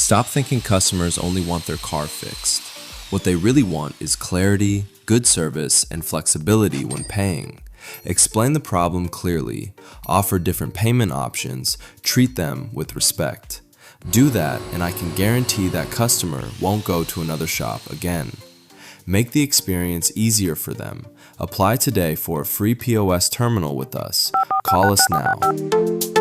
Stop thinking customers only want their car fixed. What they really want is clarity, good service, and flexibility when paying. Explain the problem clearly, offer different payment options, treat them with respect. Do that, and I can guarantee that customer won't go to another shop again. Make the experience easier for them. Apply today for a free POS terminal with us. Call us now.